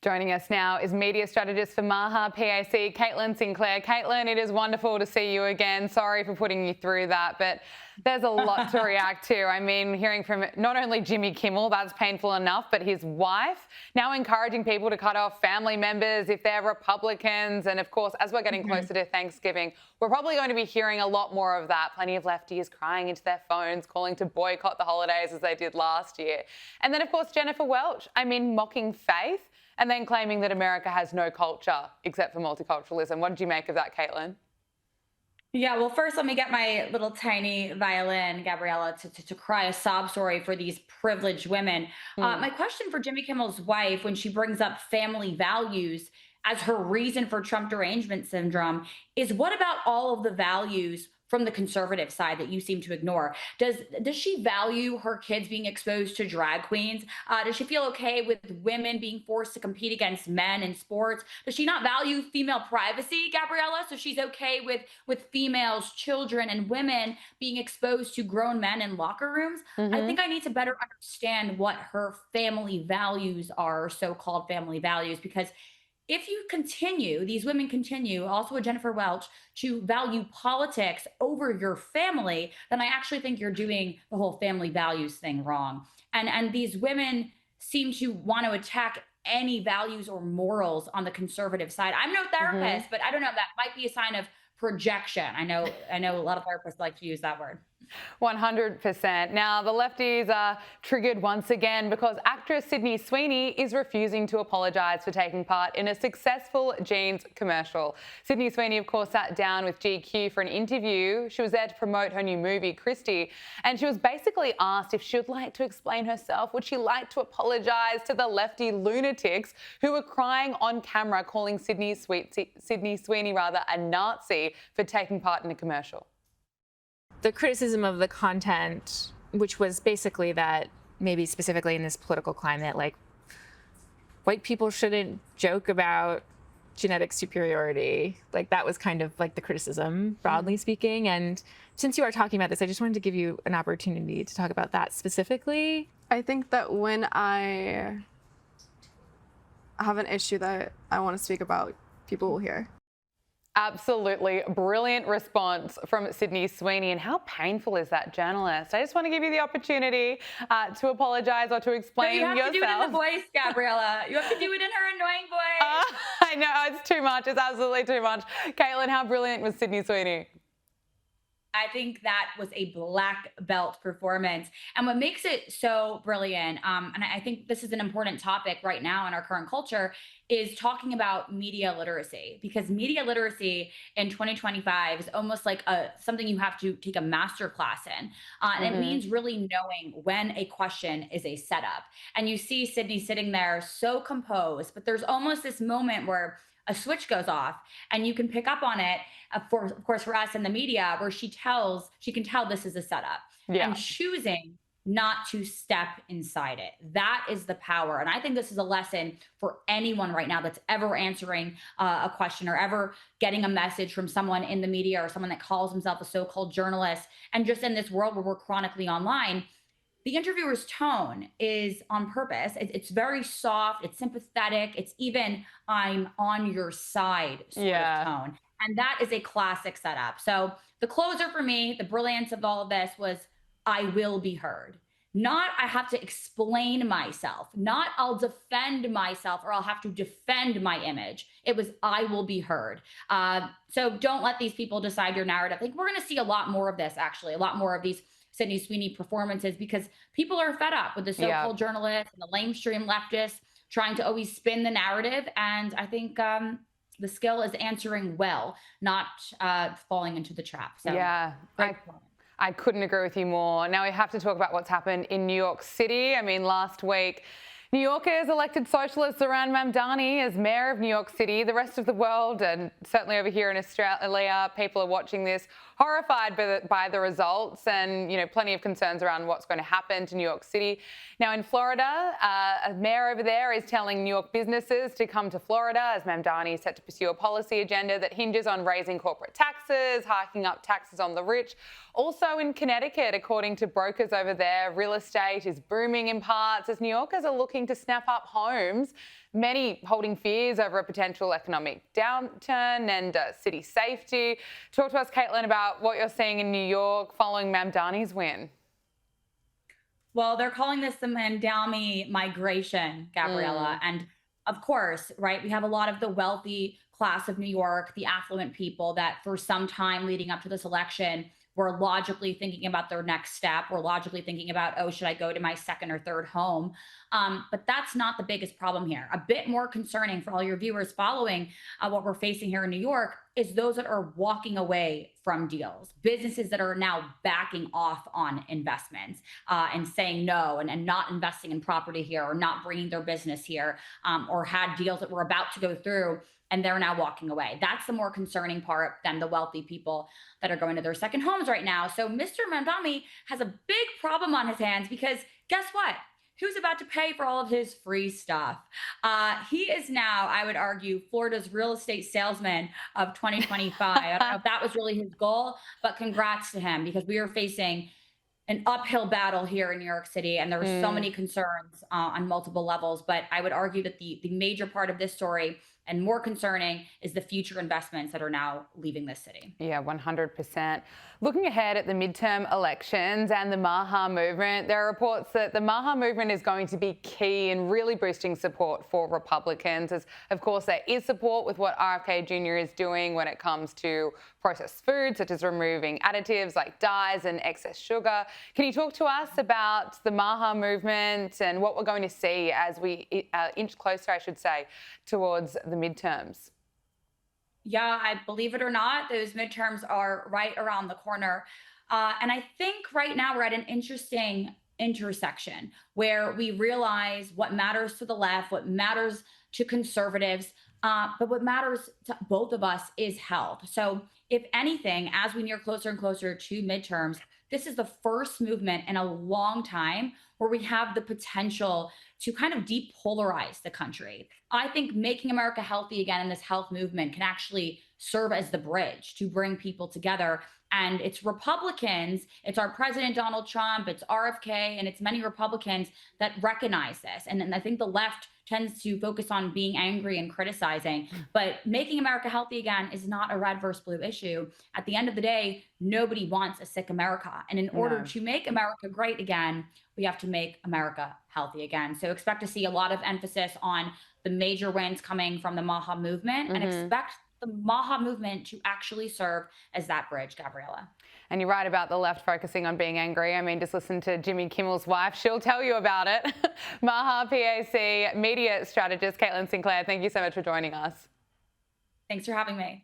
Joining us now is media strategist for MAHA PAC, Caitlin Sinclair. Caitlin, it is wonderful to see you again. Sorry for putting you through that, but there's a lot to react to. I mean, hearing from not only Jimmy Kimmel, that's painful enough, but his wife now encouraging people to cut off family members if they're Republicans. And of course, as we're getting closer to Thanksgiving, we're probably going to be hearing a lot more of that. Plenty of lefties crying into their phones, calling to boycott the holidays as they did last year. And then, of course, Jennifer Welch, mocking faith and then claiming that America has no culture except for multiculturalism. What did you make of that, Caitlin? Yeah, well, first, let me get my little tiny violin, Gabriella, to cry a sob story for these privileged women. My question for Jimmy Kimmel's wife, when she brings up family values as her reason for Trump derangement syndrome, is what about all of the values from the conservative side that you seem to ignore? Does she value her kids being exposed to drag queens? Does she feel okay with women being forced to compete against men in sports? Does she not value female privacy, Gabriella? So she's okay with females, children, and women being exposed to grown men in locker rooms? I think I need to better understand what her family values are, so-called family values, because if you continue, these women continue, also with Jennifer Welch, to value politics over your family, then I actually think you're doing the whole family values thing wrong. And these women seem to want to attack any values or morals on the conservative side. I'm no therapist, but I don't know, that might be a sign of projection. I know a lot of therapists like to use that word. 100%. Now, the lefties are triggered once again because actress Sydney Sweeney is refusing to apologise for taking part in a successful jeans commercial. Sydney Sweeney, of course, sat down with GQ for an interview. She was there to promote her new movie, Christie, and she was basically asked if she would like to explain herself. Would she like to apologise to the lefty lunatics who were crying on camera, calling Sydney Sweeney a Nazi for taking part in a commercial? The criticism of the content, which was basically that maybe specifically in this political climate, like white people shouldn't joke about genetic superiority. Like that was kind of like the criticism, broadly speaking. And since you are talking about this, I just wanted to give you an opportunity to talk about that specifically. I think that when I have an issue that I want to speak about, people will hear. Absolutely brilliant response from Sydney Sweeney. And how painful is that, journalist? I just want to give you the opportunity to apologise or to explain yourself. You have to do it in the voice, Gabriella. You have to do it in her annoying voice. I know, it's too much. It's absolutely too much. Caitlin, how brilliant was Sydney Sweeney? I think that was a black belt performance. And what makes it so brilliant, and I think this is an important topic right now in our current culture, is talking about media literacy, because media literacy in 2025 is almost like something you have to take a master class in. And it means really knowing when a question is a setup. And you see Sydney sitting there so composed, but there's almost this moment where a switch goes off and you can pick up on it, of course, for us in the media, where she can tell this is a setup. And choosing not to step inside it. That is the power. And I think this is a lesson for anyone right now that's ever answering a question or ever getting a message from someone in the media or someone that calls himself a so-called journalist. And just in this world where we're chronically online, the interviewer's tone is on purpose. It's very soft. It's sympathetic. It's even I'm on your side sort of tone. And that is a classic setup. So the closer for me, the brilliance of all of this was I will be heard. Not I have to explain myself. Not I'll defend myself or I'll have to defend my image. It was I will be heard. So don't let these people decide your narrative. I think we're going to see a lot more of this, actually, a lot more of these Sydney Sweeney performances, because people are fed up with the so-called journalists and the lamestream leftists trying to always spin the narrative. And I think the skill is answering well, not falling into the trap. So I couldn't agree with you more. Now we have to talk about what's happened in New York City. I mean, last week, New Yorkers elected socialist Zohran Mamdani as mayor of New York City. The rest of the world, and certainly over here in Australia, people are watching this horrified by the results, and plenty of concerns around what's going to happen to New York City. Now in Florida, a mayor over there is telling New York businesses to come to Florida as Mamdani is set to pursue a policy agenda that hinges on raising corporate taxes, hiking up taxes on the rich. Also in Connecticut, according to brokers over there, real estate is booming in parts as New Yorkers are looking looking to snap up homes, many holding fears over a potential economic downturn and city safety. Talk to us, Caitlin, about what you're seeing in New York following Mamdani's win. Well, they're calling this the Mamdani migration, Gabriella. And of course, right, we have a lot of the wealthy class of New York, the affluent people that for some time leading up to this election were logically thinking about their next step. We're logically thinking about, oh, should I go to my second or third home? But that's not the biggest problem here. A bit more concerning for all your viewers following what we're facing here in New York is those that are walking away from deals, businesses that are now backing off on investments and saying no and not investing in property here or not bringing their business here or had deals that were about to go through and they're now walking away. That's the more concerning part than the wealthy people that are going to their second homes right now. So Mr. Mamdani has a big problem on his hands because guess what? Who's about to pay for all of his free stuff? He is now, I would argue, Florida's real estate salesman of 2025. I don't know if that was really his goal, but congrats to him because we are facing an uphill battle here in New York City, and there were so many concerns on multiple levels. But I would argue that the major part of this story and more concerning is the future investments that are now leaving this city. Yeah, 100%. Looking ahead at the midterm elections and the MAHA movement, there are reports that the MAHA movement is going to be key in really boosting support for Republicans. As, of course, there is support with what RFK Jr. is doing when it comes to processed foods, such as removing additives like dyes and excess sugar. Can you talk to us about the MAHA movement and what we're going to see as we inch closer, I should say, towards the midterms? Yeah, I believe it or not, those midterms are right around the corner. And I think right now we're at an interesting intersection where we realize what matters to the left, what matters to conservatives, but what matters to both of us is health. So if anything, as we near closer and closer to midterms, this is the first movement in a long time where we have the potential to kind of depolarize the country. I think making America healthy again in this health movement can actually serve as the bridge to bring people together. And it's Republicans, it's our president, Donald Trump, it's RFK, and it's many Republicans that recognize this. And I think the left tends to focus on being angry and criticizing, but making America healthy again is not a red versus blue issue. At the end of the day, nobody wants a sick America. And in order to make America great again, we have to make America healthy again. So expect to see a lot of emphasis on the major wins coming from the MAHA movement and expect the MAHA movement to actually serve as that bridge, Gabriella. And you're right about the left focusing on being angry. I mean, just listen to Jimmy Kimmel's wife. She'll tell you about it. MAHA PAC media strategist Caitlin Sinclair, thank you so much for joining us. Thanks for having me.